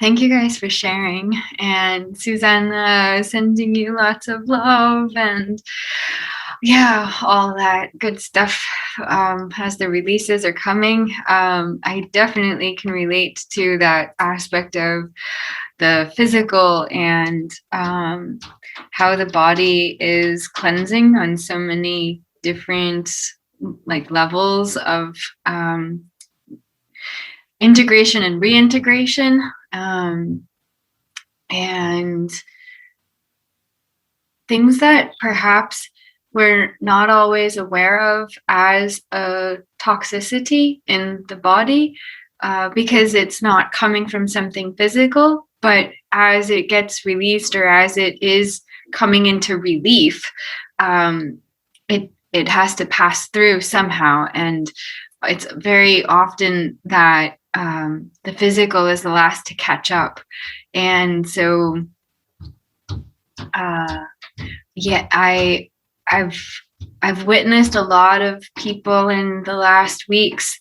Thank you guys for sharing. And Susanna, sending you lots of love and yeah, all that good stuff as the releases are coming. I definitely can relate to that aspect of the physical and how the body is cleansing on so many different levels of integration and reintegration. And things that perhaps we're not always aware of as a toxicity in the body because it's not coming from something physical, but as it gets released or as it is coming into relief, it has to pass through somehow. And it's very often that the physical is the last to catch up. And so yeah, I've witnessed a lot of people in the last weeks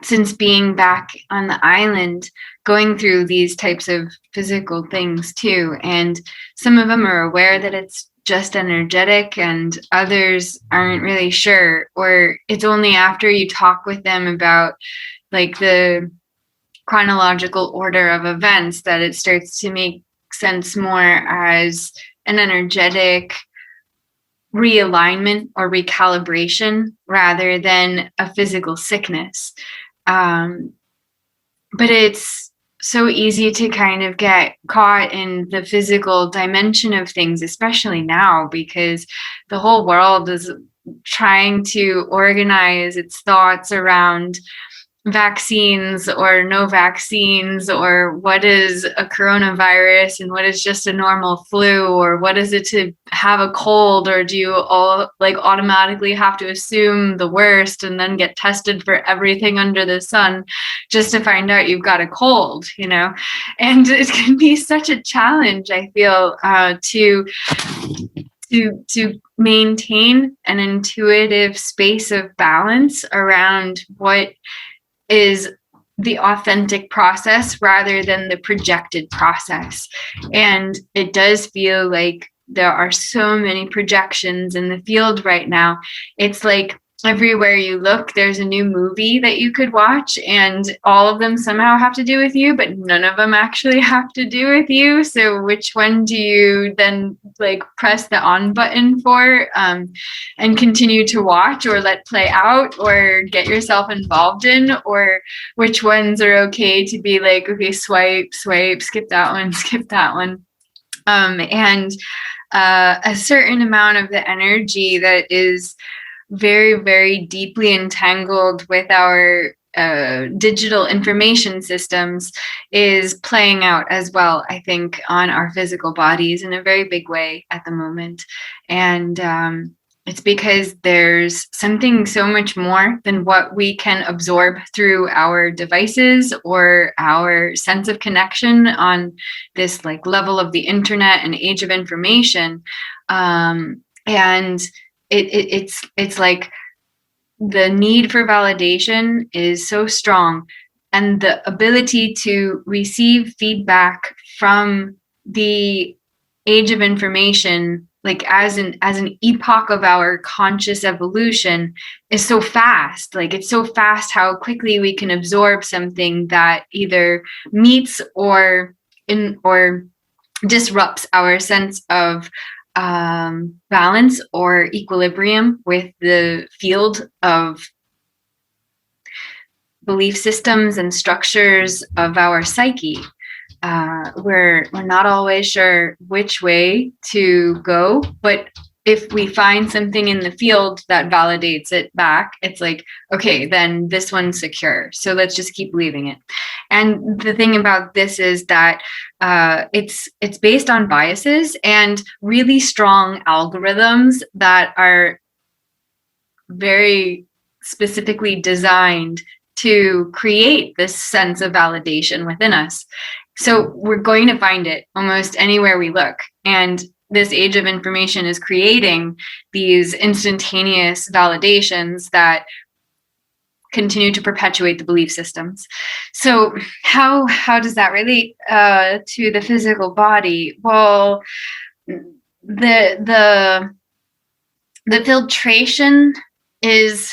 since being back on the island going through these types of physical things too. And some of them are aware that it's just energetic and others aren't really sure, or it's only after you talk with them about like the chronological order of events that it starts to make sense more as an energetic realignment or recalibration rather than a physical sickness. But it's so easy to kind of get caught in the physical dimension of things, especially now, because the whole world is trying to organize its thoughts around vaccines or no vaccines, or what is a coronavirus and what is just a normal flu, or what is it to have a cold, or do you all automatically have to assume the worst and then get tested for everything under the sun just to find out you've got a cold, and it can be such a challenge, I feel, to maintain an intuitive space of balance around what is the authentic process rather than the projected process. And it does feel like there are so many projections in the field right now. It's like everywhere you look, there's a new movie that you could watch, and all of them somehow have to do with you, but none of them actually have to do with you. So which one do you then press the on button for and continue to watch or let play out or get yourself involved in? Or which ones are okay to be like, okay, swipe, skip that one, skip that one. And a certain amount of the energy that is very, very deeply entangled with our digital information systems is playing out as well, I think, on our physical bodies in a very big way at the moment. And it's because there's something so much more than what we can absorb through our devices or our sense of connection on this level of the internet and age of information. And it's like the need for validation is so strong, and the ability to receive feedback from the age of information, as an epoch of our conscious evolution, is so fast. It's so fast how quickly we can absorb something that either meets or disrupts our sense of balance or equilibrium with the field of belief systems and structures of our psyche. We're not always sure which way to go, but if we find something in the field that validates it back, it's like, okay, then this one's secure. So let's just keep leaving it. And the thing about this is that it's based on biases and really strong algorithms that are very specifically designed to create this sense of validation within us. So we're going to find it almost anywhere we look. And this age of information is creating these instantaneous validations that continue to perpetuate the belief systems. So how does that relate to the physical body? Well, the filtration is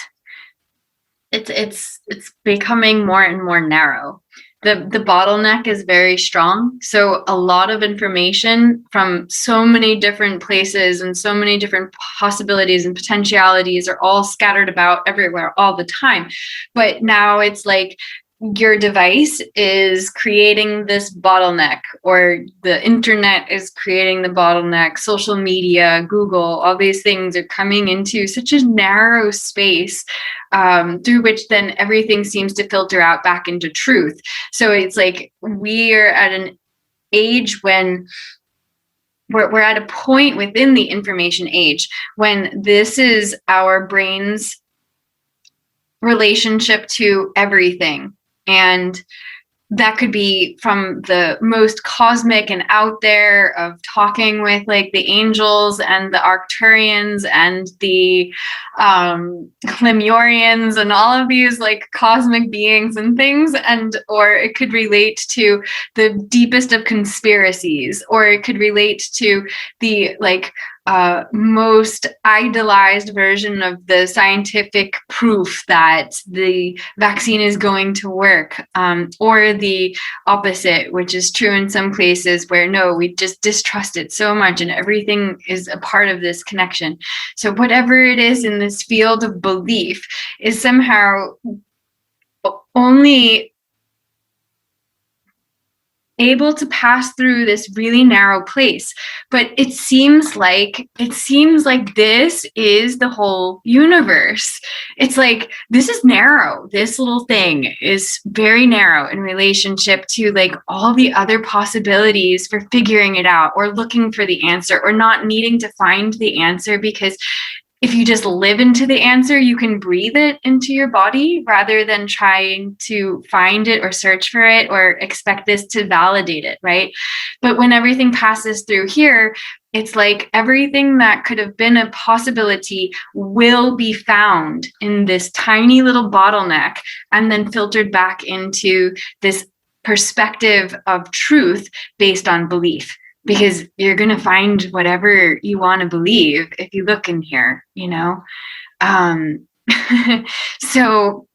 it's becoming more and more narrow. The bottleneck is very strong. So a lot of information from so many different places and so many different possibilities and potentialities are all scattered about everywhere all the time. But now it's like your device is creating this bottleneck, or the internet is creating the bottleneck. Social media, Google, all these things are coming into such a narrow space through which then everything seems to filter out back into truth. So it's like we're at an age when we're at a point within the information age when this is our brain's relationship to everything. And that could be from the most cosmic and out there of talking with like the angels and the Arcturians and the Lemurians and all of these like cosmic beings and things, and or it could relate to the deepest of conspiracies, or it could relate to the like most idolized version of the scientific proof that the vaccine is going to work, or the opposite, which is true in some places where no, we just distrust it so much and everything is a part of this connection. So whatever it is in this field of belief is somehow only able to pass through this really narrow place. But it seems like this is the whole universe. It's like this is narrow. This little thing is very narrow in relationship to like all the other possibilities for figuring it out, or looking for the answer, or not needing to find the answer, because if you just live into the answer, you can breathe it into your body rather than trying to find it or search for it or expect this to validate it, right? But when everything passes through here, it's like everything that could have been a possibility will be found in this tiny little bottleneck and then filtered back into this perspective of truth based on belief. Because you're going to find whatever you want to believe if you look in here, you know? So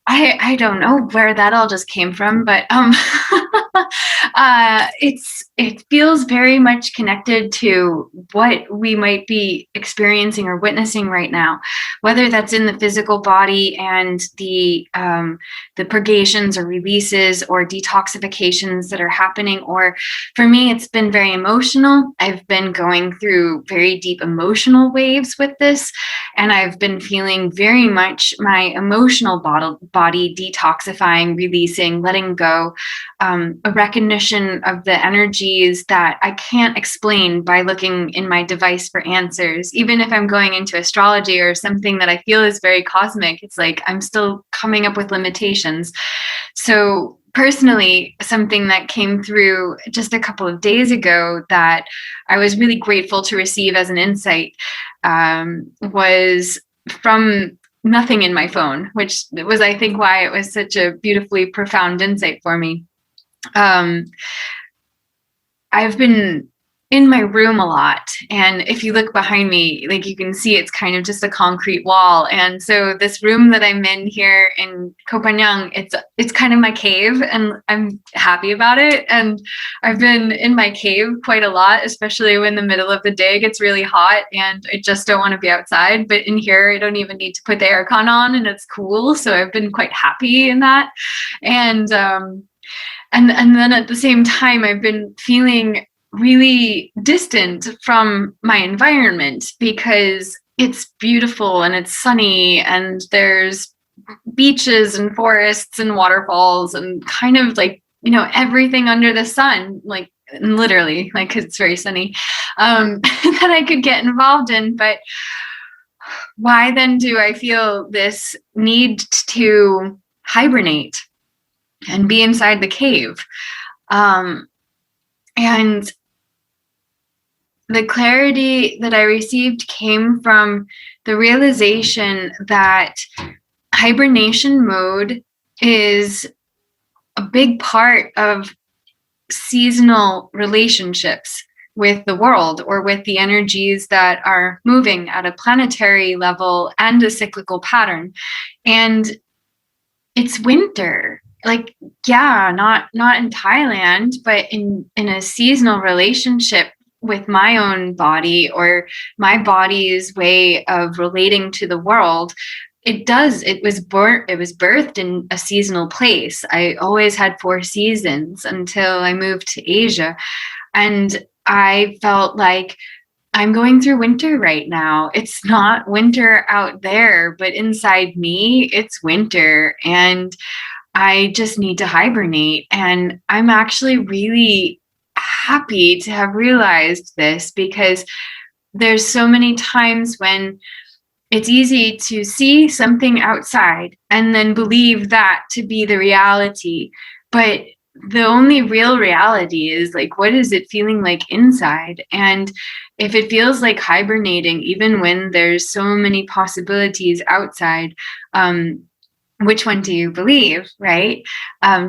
I don't know where that all just came from, but it feels very much connected to what we might be experiencing or witnessing right now, whether that's in the physical body and the purgations or releases or detoxifications that are happening, or for me, it's been very emotional. I've been going through very deep emotional waves with this, and I've been feeling very much my emotional body detoxifying, releasing, letting go, a recognition of the energies that I can't explain by looking in my device for answers. Even if I'm going into astrology or something that I feel is very cosmic, it's like I'm still coming up with limitations. So personally, something that came through just a couple of days ago that I was really grateful to receive as an insight was from nothing in my phone, which was, I think, why it was such a beautifully profound insight for me. I've been in my room a lot, and if you look behind me, like you can see it's kind of just a concrete wall. And so this room that I'm in here in Koh Phangan, it's kind of my cave, and I'm happy about it. And I've been in my cave quite a lot, especially when the middle of the day gets really hot and I just don't want to be outside. But in here, I don't even need to put the aircon on, and it's cool. So I've been quite happy in that. And then at the same time, I've been feeling really distant from my environment because it's beautiful and it's sunny and there's beaches and forests and waterfalls and kind of like, you know, everything under the sun, like literally, like 'cause it's very sunny, that I could get involved in. But why then do I feel this need to hibernate and be inside the cave? And the clarity that I received came from the realization that hibernation mode is a big part of seasonal relationships with the world or with the energies that are moving at a planetary level and a cyclical pattern. And it's winter. Like, yeah, not in Thailand, but in a seasonal relationship with my own body or my body's way of relating to the world. It was birthed in a seasonal place. I always had 4 seasons until I moved to Asia, and I felt like I'm going through winter right now. It's not winter out there, but inside me it's winter, and I just need to hibernate. And I'm actually really happy to have realized this, because there's so many times when it's easy to see something outside and then believe that to be the reality. But the only real reality is, like, what is it feeling like inside? And if it feels like hibernating, even when there's so many possibilities outside, which one do you believe, right?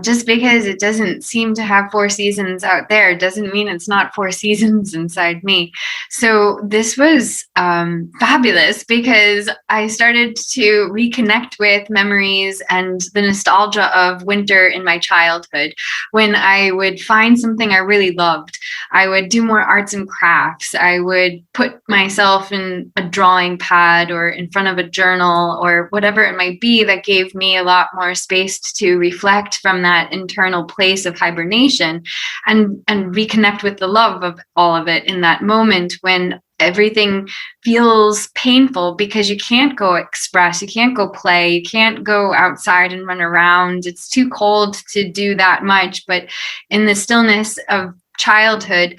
Just because it doesn't seem to have 4 seasons out there doesn't mean it's not 4 seasons inside me. So this was fabulous, because I started to reconnect with memories and the nostalgia of winter in my childhood, when I would find something I really loved. I would do more arts and crafts. I would put myself in a drawing pad or in front of a journal or whatever it might be that gave me a lot more space to reflect from that internal place of hibernation, and reconnect with the love of all of it in that moment when everything feels painful, because you can't go express, you can't go play, you can't go outside and run around. It's too cold to do that much. But in the stillness of childhood,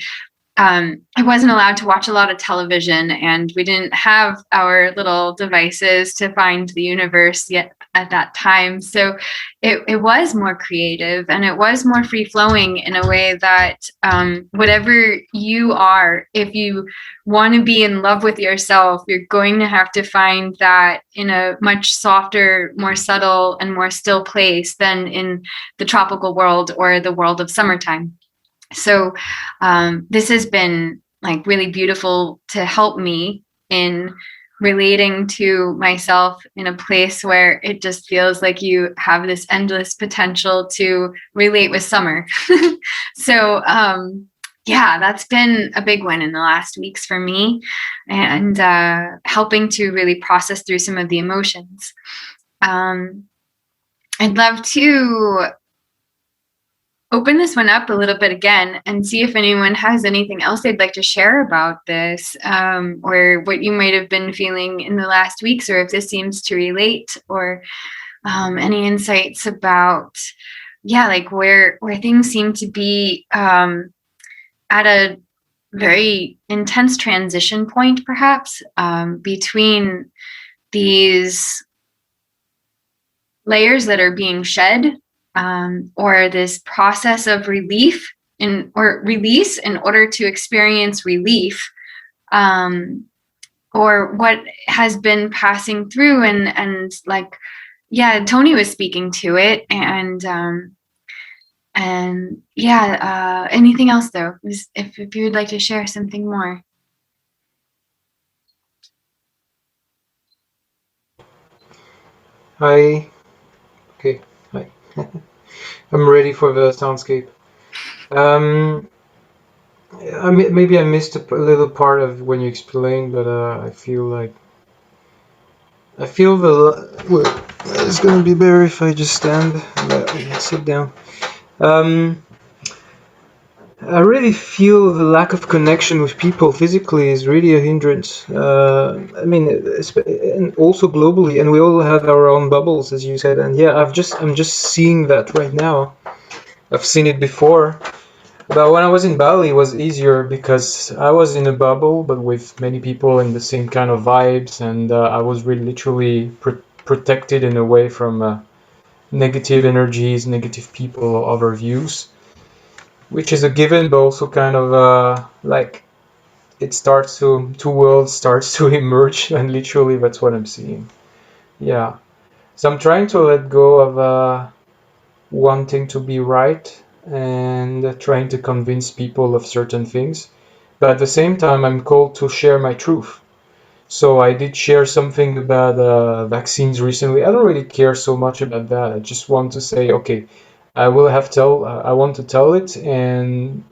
I wasn't allowed to watch a lot of television, and we didn't have our little devices to find the universe yet at that time. So it was more creative, and it was more free flowing in a way that, whatever you are, if you want to be in love with yourself, you're going to have to find that in a much softer, more subtle, and more still place than in the tropical world or the world of summertime. So this has been, like, really beautiful to help me in relating to myself in a place where it just feels like you have this endless potential to relate with summer. So yeah, that's been a big one in the last weeks for me, and helping to really process through some of the emotions. I'd love to open this one up a little bit again and see if anyone has anything else they'd like to share about this, or what you might have been feeling in the last weeks, or if this seems to relate, or any insights about, yeah, like where things seem to be at a very intense transition point, perhaps, between these layers that are being shed, or this process of relief or release in order to experience relief, or what has been passing through, and like, yeah, Tony was speaking to it, and yeah, anything else though, if you would like to share something more. Hi. Okay. Hi. I'm ready for the soundscape. Um, maybe I missed a little part of when you explained, but I feel well, it's gonna be better if I just stand and sit down. Um, I really feel the lack of connection with people physically is really a hindrance. I mean, and also globally, and we all have our own bubbles, as you said. And yeah, I'm just seeing that right now. I've seen it before, but when I was in Bali, it was easier because I was in a bubble, but with many people in the same kind of vibes, and I was really literally protected in a way from negative energies, negative people, other views, which is a given, but also kind of like it starts to two worlds starts to emerge, and literally that's what I'm seeing. Yeah. So I'm trying to let go of wanting to be right and trying to convince people of certain things. But at the same time, I'm called to share my truth. So I did share something about vaccines recently. I don't really care so much about that. I just want to say, okay, I will have tell. I want to tell it, and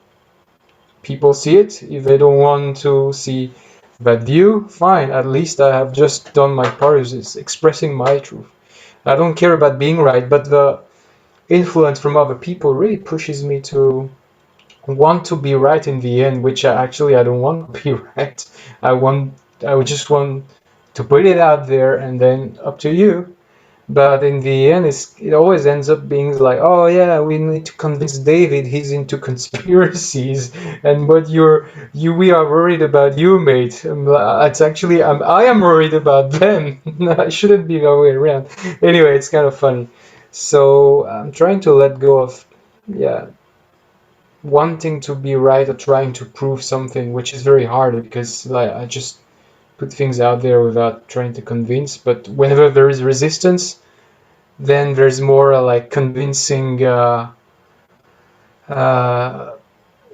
people see it. If they don't want to see that view, fine. At least I have just done my part, is expressing my truth. I don't care about being right, but the influence from other people really pushes me to want to be right in the end, which I don't want to be right. I want, I would just want to put it out there, and then up to you. But in the end, it always ends up being like, oh yeah, we need to convince David he's into conspiracies, and but we are worried about you, mate. It's actually I am worried about them. I shouldn't be the other way around. Anyway, it's kind of funny. So I'm trying to let go of, yeah, wanting to be right or trying to prove something, which is very hard because like I just put things out there without trying to convince. But whenever there is resistance, then there's more like convincing, uh,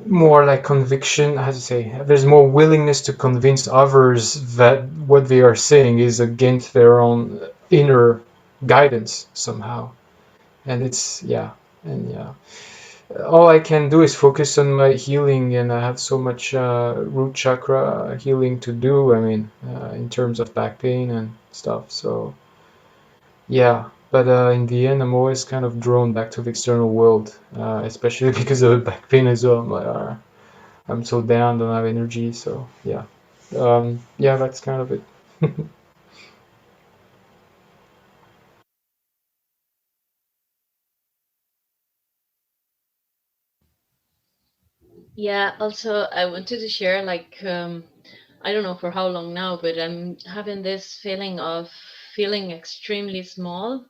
more like conviction. How to say? There's more willingness to convince others that what they are saying is against their own inner guidance somehow. And it's yeah, and yeah. All I can do is focus on my healing, and I have so much root chakra healing to do. I mean, in terms of back pain and stuff. So yeah, but in the end, I'm always kind of drawn back to the external world, especially because of the back pain as well. I'm so down, don't have energy. So yeah, yeah, that's kind of it. Yeah, also I wanted to share like I don't know for how long now, but I'm having this feeling of feeling extremely small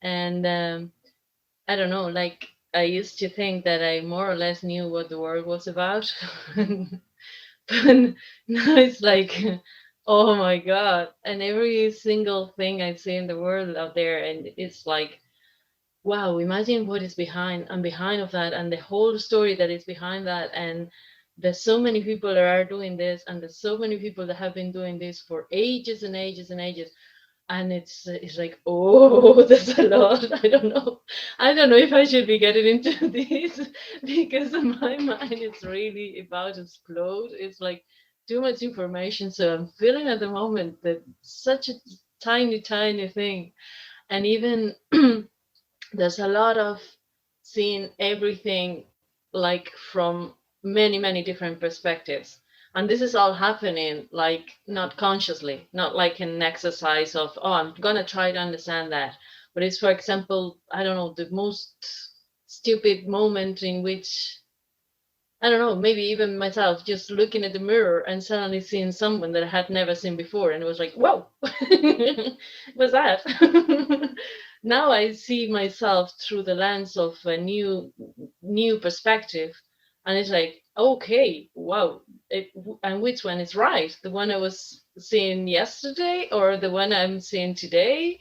and I don't know, like I used to think that I more or less knew what the world was about. But now it's like oh my god, and every single thing I see in the world out there and it's like wow, imagine what is behind and behind of that and the whole story that is behind that. And there's so many people that are doing this and there's so many people that have been doing this for ages and ages and ages. And it's like oh there's a lot. I don't know if I should be getting into this because my mind is really about to explode. It's like too much information, so I'm feeling at the moment that such a tiny thing. And even there's a lot of seeing everything like from many different perspectives, and this is all happening like not consciously, not like an exercise of oh I'm gonna try to understand that, but it's for example I don't know the most stupid moment in which I don't know, maybe even myself just looking at the mirror and suddenly seeing someone that I had never seen before. And it was like, whoa, what's that? Now I see myself through the lens of a new perspective. And it's like, okay, wow. And which one is right? The one I was seeing yesterday or the one I'm seeing today?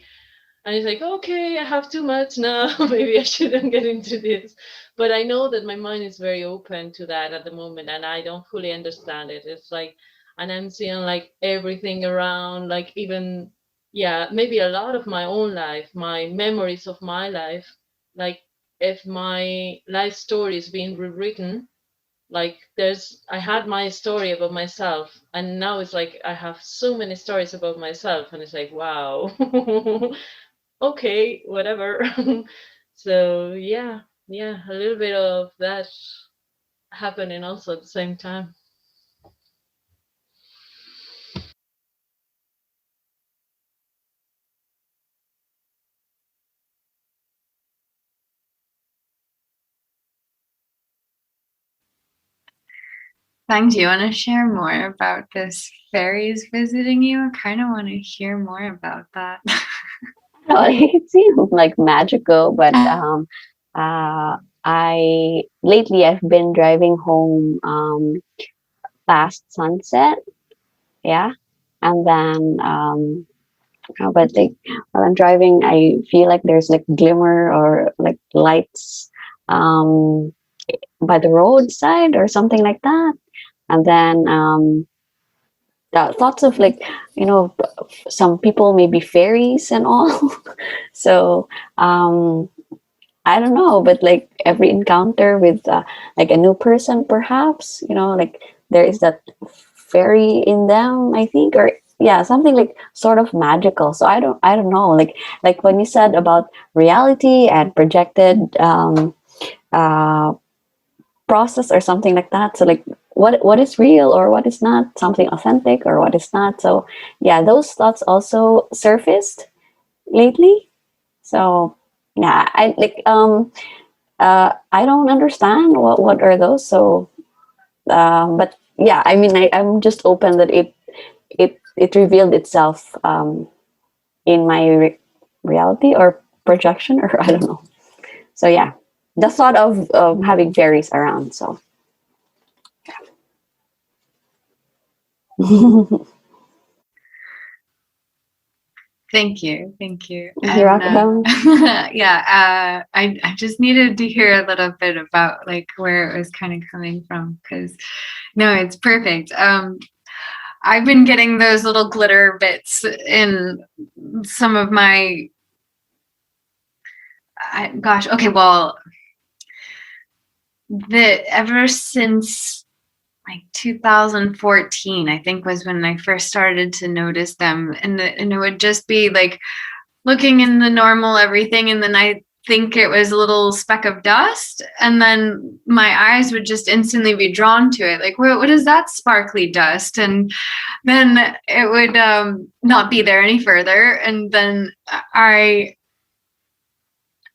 And he's like, okay, I have too much now. Maybe I shouldn't get into this. But I know that my mind is very open to that at the moment and I don't fully understand it. It's like, and I'm seeing like everything around, like even, yeah, maybe a lot of my own life, my memories of my life, like if my life story is being rewritten, like I had my story about myself and now it's like I have so many stories about myself and it's like wow. Okay, whatever. So yeah, a little bit of that happening also at the same time. Fang, do you want to share more about this fairies visiting you? I kind of want to hear more about that. No, it seems like magical, but I lately I've been driving home fast sunset. Yeah. And then, but like while I'm driving, I feel like there's like glimmer or like lights um, by the roadside or something like that. And then thoughts of like, you know, some people maybe fairies and all. So I don't know, but like every encounter with like a new person, perhaps, you know, like there is that fairy in them, I think, or yeah, something like sort of magical. So I don't know, like when you said about reality and projected uh, process or something like that. So like what is real or what is not, something authentic or what is not. So yeah, those thoughts also surfaced lately. So yeah, I like I don't understand what are those. So, but yeah, I mean, I'm just open that it revealed itself in my reality or projection, or I don't know. So yeah, the thought of having fairies around. So Thank you. Thank you. you're And welcome. yeah, I just needed to hear a little bit about like where it was kind of coming from, because no, it's perfect. I've been getting those little glitter bits in some of my, gosh, okay, well, ever since like 2014, I think was when I first started to notice them, and it would just be like looking in the normal everything, and then I think it was a little speck of dust, and then my eyes would just instantly be drawn to it, like what is that sparkly dust? And then it would not be there any further, and then I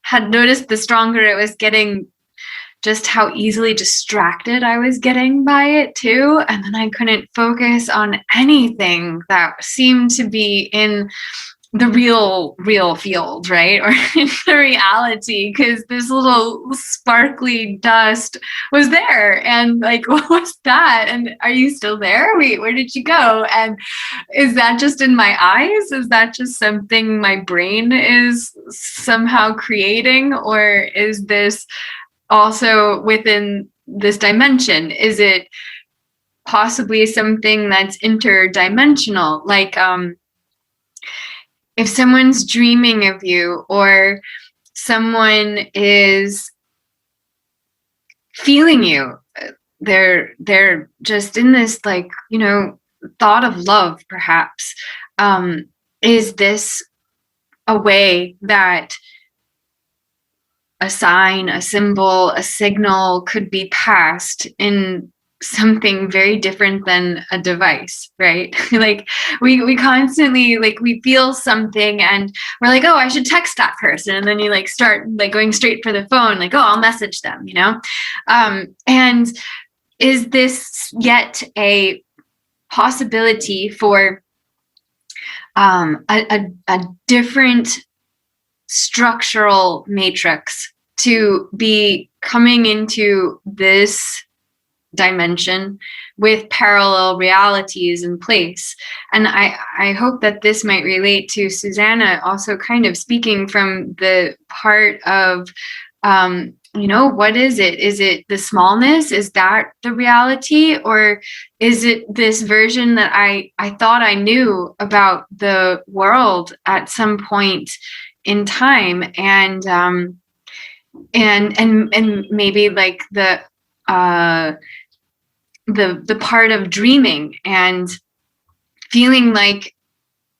had noticed the stronger it was getting, just how easily distracted I was getting by it too. And then I couldn't focus on anything that seemed to be in the real field, right? Or in the reality, because this little sparkly dust was there. And like, what was that? And are you still there? Wait, where did you go? And is that just in my eyes? Is that just something my brain is somehow creating? Or is this also within this dimension? Is it possibly something that's interdimensional? Like, if someone's dreaming of you, or someone is feeling you, they're just in this, like, you know, thought of love, perhaps. Is this a way that a sign, a symbol, a signal could be passed in something very different than a device, right? Like we constantly, like, we feel something and we're like, oh, I should text that person, and then you like start like going straight for the phone, like, oh, I'll message them, you know. And is this yet a possibility for a different structural matrix to be coming into this dimension with parallel realities in place? And I hope that this might relate to Susanna also kind of speaking from the part of, you know, what is it? Is it the smallness? Is that the reality? Or is it this version that I thought I knew about the world at some point in time? And maybe like the part of dreaming and feeling like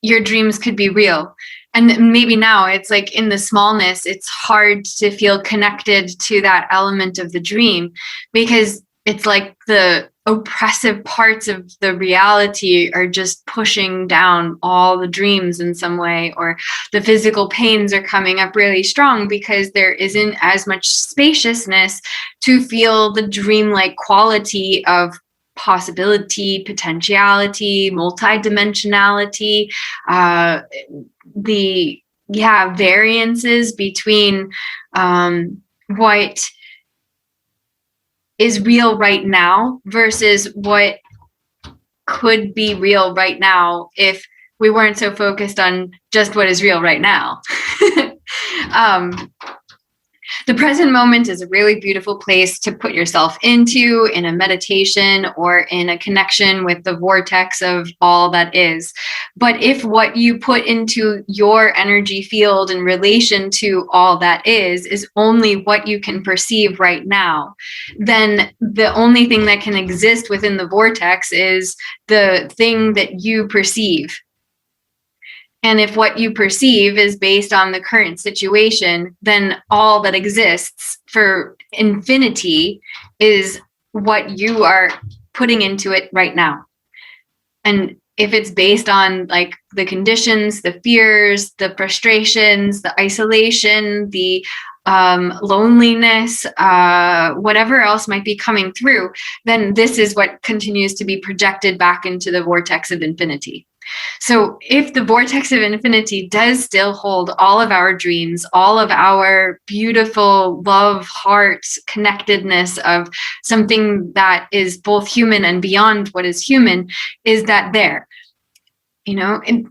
your dreams could be real. And maybe now it's like in the smallness, it's hard to feel connected to that element of the dream, because it's like the oppressive parts of the reality are just pushing down all the dreams in some way, or the physical pains are coming up really strong because there isn't as much spaciousness to feel the dreamlike quality of possibility, potentiality, multidimensionality, the variances between what is real right now versus what could be real right now if we weren't so focused on just what is real right now. The present moment is a really beautiful place to put yourself into in a meditation or in a connection with the vortex of all that is. But if what you put into your energy field in relation to all that is only what you can perceive right now, then the only thing that can exist within the vortex is the thing that you perceive. And if what you perceive is based on the current situation, then all that exists for infinity is what you are putting into it right now. And if it's based on like the conditions, the fears, the frustrations, the isolation, the loneliness, whatever else might be coming through, then this is what continues to be projected back into the vortex of infinity. So if the vortex of infinity does still hold all of our dreams, all of our beautiful love, heart, connectedness of something that is both human and beyond what is human, is that there? You know, and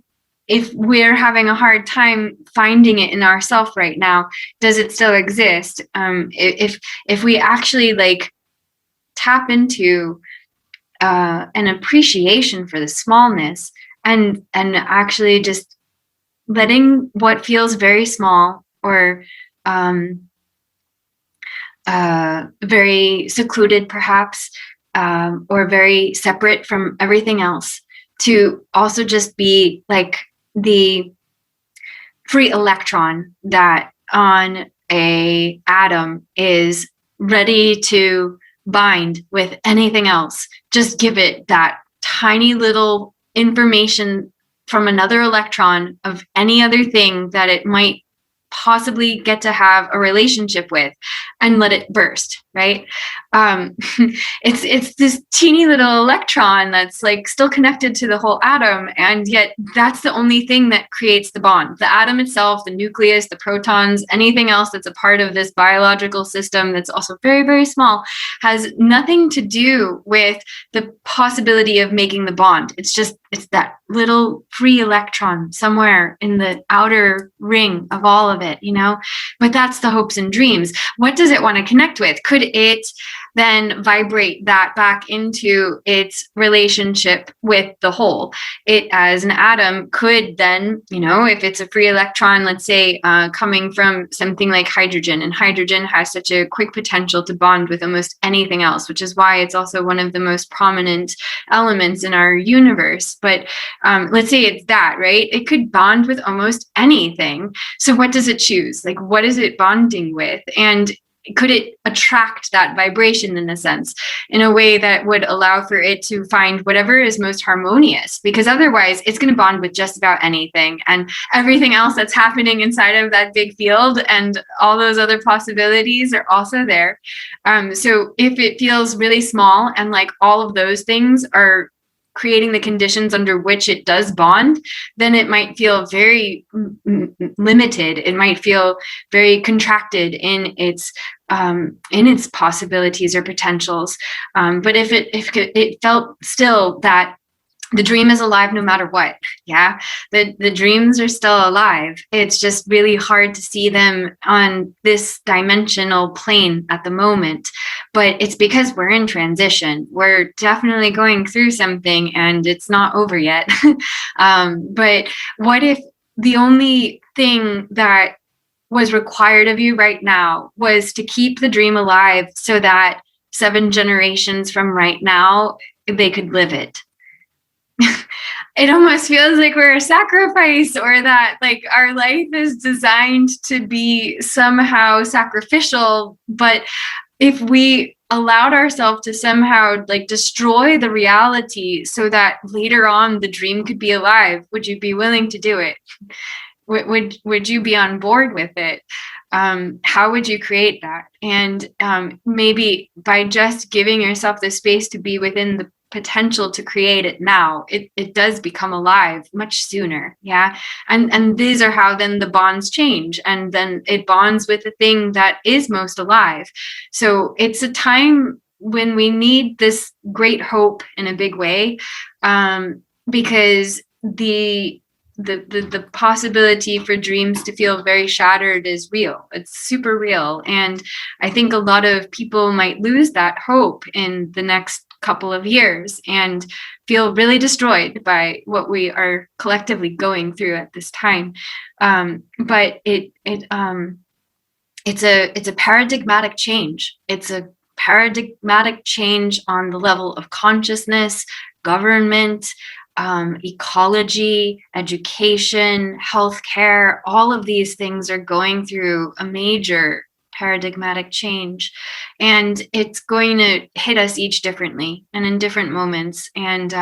if we're having a hard time finding it in ourselves right now, does it still exist? If we actually like tap into an appreciation for the smallness, and actually just letting what feels very small or very secluded perhaps, or very separate from everything else, to also just be like the free electron that on a atom is ready to bind with anything else. Just give it that tiny little information from another electron of any other thing that it might possibly get to have a relationship with, and let it burst, right? It's this teeny little electron that's like still connected to the whole atom, and yet that's the only thing that creates the bond. The atom itself, the nucleus, the protons, anything else that's a part of this biological system that's also very, very small, has nothing to do with the possibility of making the bond. It's that little free electron somewhere in the outer ring of all of it, you know? But that's the hopes and dreams. What does it want to connect with? Could it then vibrate that back into its relationship with the whole? It, as an atom, could then, you know, if it's a free electron, let's say, coming from something like hydrogen, and hydrogen has such a quick potential to bond with almost anything else, which is why it's also one of the most prominent elements in our universe. But let's say it's that, right? It could bond with almost anything. So what does it choose? Like, what is it bonding with? And could it attract that vibration in a sense, in a way that would allow for it to find whatever is most harmonious? Because otherwise it's going to bond with just about anything, and everything else that's happening inside of that big field and all those other possibilities are also there. So if it feels really small and like all of those things are creating the conditions under which it does bond, then it might feel very limited. It might feel very contracted in its possibilities or potentials. But if it felt still that the dream is alive no matter what, yeah, the dreams are still alive. It's just really hard to see them on this dimensional plane at the moment. But it's because we're in transition. We're definitely going through something, and it's not over yet. But what if the only thing that was required of you right now was to keep the dream alive, so that 7 generations from right now, they could live it? It almost feels like we're a sacrifice, or that like our life is designed to be somehow sacrificial. But if we allowed ourselves to somehow like destroy the reality so that later on the dream could be alive, would you be willing to do it? Would you be on board with it? How would you create that? And maybe by just giving yourself the space to be within the potential to create it now, it does become alive much sooner. Yeah. And these are how then the bonds change, and then it bonds with the thing that is most alive. So it's a time when we need this great hope in a big way, because the possibility for dreams to feel very shattered is real. It's super real. And I think a lot of people might lose that hope in the next couple of years and feel really destroyed by what we are collectively going through at this time. But it's a paradigmatic change. It's a paradigmatic change on the level of consciousness, government, ecology, education, healthcare. All of these things are going through a major paradigmatic change, and it's going to hit us each differently and in different moments. And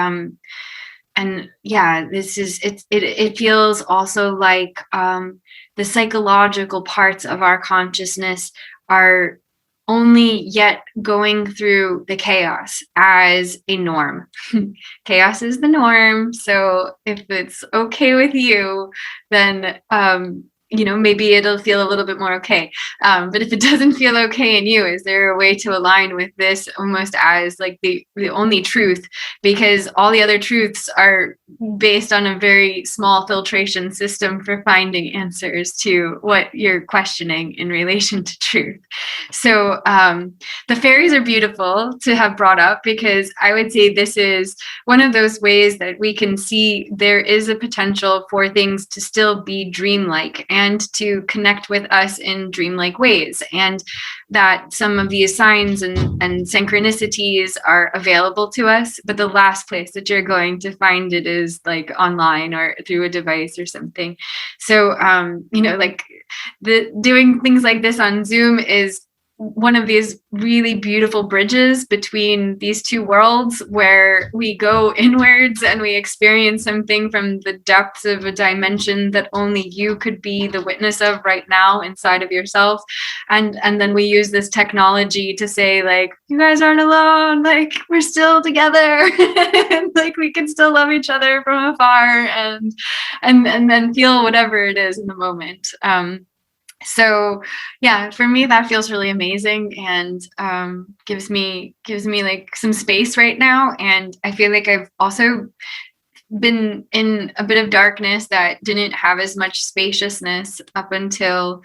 yeah, it feels also like the psychological parts of our consciousness are only yet going through the chaos as a norm. Chaos is the norm. So if it's okay with you, then maybe it'll feel a little bit more okay. But if it doesn't feel okay in you, is there a way to align with this almost as like the only truth? Because all the other truths are based on a very small filtration system for finding answers to what you're questioning in relation to truth. So the fairies are beautiful to have brought up, because I would say this is one of those ways that we can see there is a potential for things to still be dreamlike and to connect with us in dreamlike ways, and that some of these signs and synchronicities are available to us, but the last place that you're going to find it is like online or through a device or something. So like doing things like this on Zoom is one of these really beautiful bridges between these two worlds, where we go inwards and we experience something from the depths of a dimension that only you could be the witness of right now inside of yourself. And then we use this technology to say, like, you guys aren't alone, like, we're still together. Like, we can still love each other from afar, and then feel whatever it is in the moment. So yeah, for me that feels really amazing, and gives me like some space right now. And I feel like I've also been in a bit of darkness that didn't have as much spaciousness up until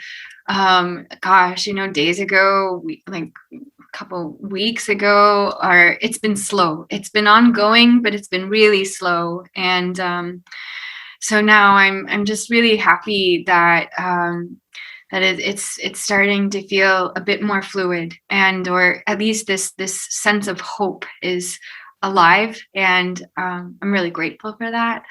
days ago, like a couple weeks ago. Or it's been slow, it's been ongoing, but it's been really slow. And so now I'm just really happy that it's starting to feel a bit more fluid, and or at least this sense of hope is alive, and I'm really grateful for that.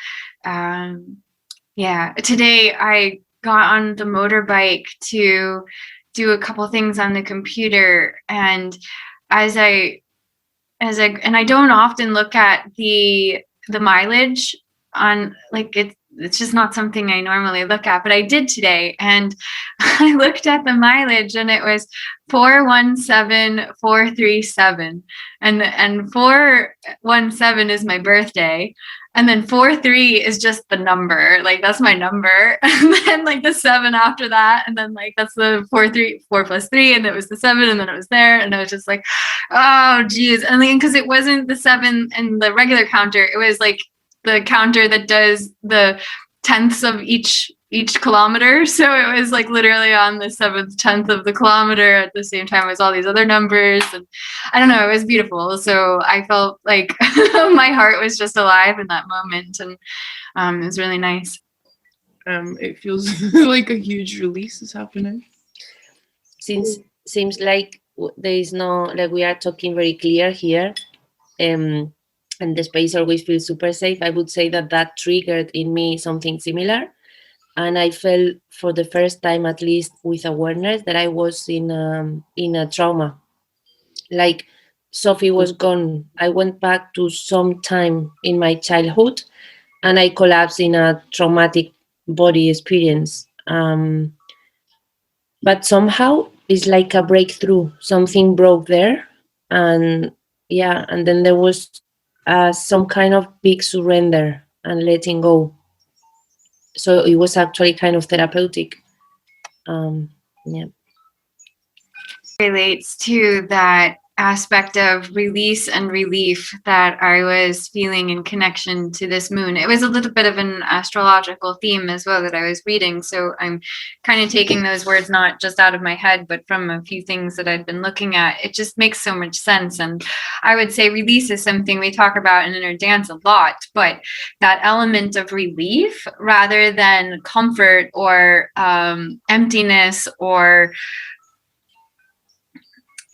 Yeah, today I got on the motorbike to do a couple things on the computer, and as I and I don't often look at the mileage on, like, it's just not something I normally look at, but I did today, and I looked at the mileage, and it was 417437, and 417 is my birthday, and then 43 is just the number, like that's my number, and then like the 7 after that, and then like that's the 4 plus 3, and it was the 7, and then it was there, and I was just like, oh geez. And then because it wasn't the 7 and the regular counter, it was like the counter that does the tenths of each kilometer. So it was like literally on the 7th tenth of the kilometer at the same time as all these other numbers. And I don't know, it was beautiful. So I felt like my heart was just alive in that moment, and it was really nice. It feels like a huge release is happening. Seems like there is no, like, we are talking very clear here, and the space always feels super safe. I would say that triggered in me something similar, and I felt for the first time, at least with awareness, that I was in a trauma. Like Sophie was gone, I went back to some time in my childhood, and I collapsed in a traumatic body experience. But somehow it's like a breakthrough. Something broke there, and and then there was some kind of big surrender and letting go. So it was actually kind of therapeutic. Yeah. Relates to that aspect of release and relief that I was feeling in connection to this moon. It was a little bit of an astrological theme as well that I was reading. So I'm kind of taking those words not just out of my head, but from a few things that I've been looking at. It just makes so much sense. And I would say release is something we talk about in Innerdance a lot, but that element of relief rather than comfort or emptiness or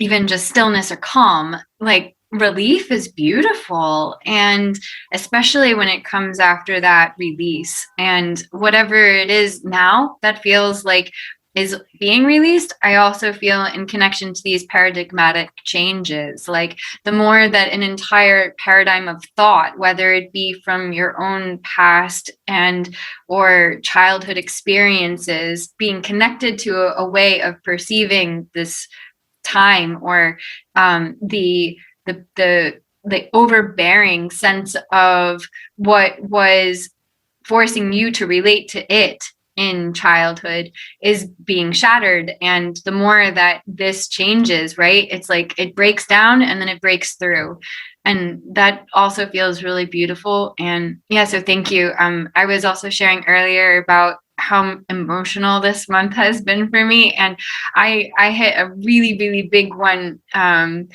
even just stillness or calm, like relief is beautiful. And especially when it comes after that release, and whatever it is now that feels like is being released, I also feel in connection to these paradigmatic changes. Like the more that an entire paradigm of thought, whether it be from your own past and or childhood experiences, being connected to a way of perceiving this time, or the overbearing sense of what was forcing you to relate to it in childhood is being shattered. And the more that this changes, right, it's like it breaks down and then it breaks through, and that also feels really beautiful. And yeah, so thank you. I was also sharing earlier about how emotional this month has been for me, and I hit a really big one, and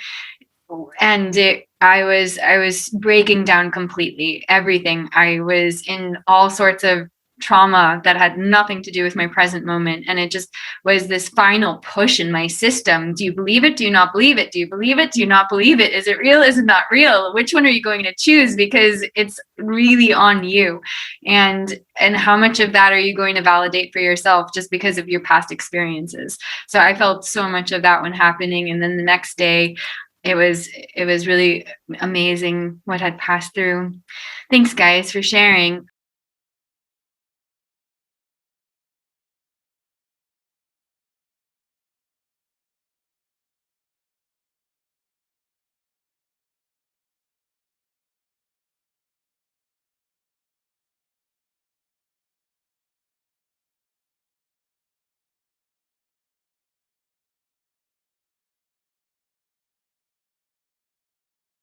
I was breaking down completely. Everything, I was in all sorts of trauma that had nothing to do with my present moment, and it just was this final push in my system. Do you believe it? Do you not believe it? Do you believe it? Do you not believe it? Is it real? Is it not real? Which one are you going to choose? Because it's really on you. And how much of that are you going to validate for yourself just because of your past experiences? So I felt so much of that one happening, and then the next day it was really amazing what had passed through. Thanks, guys, for sharing.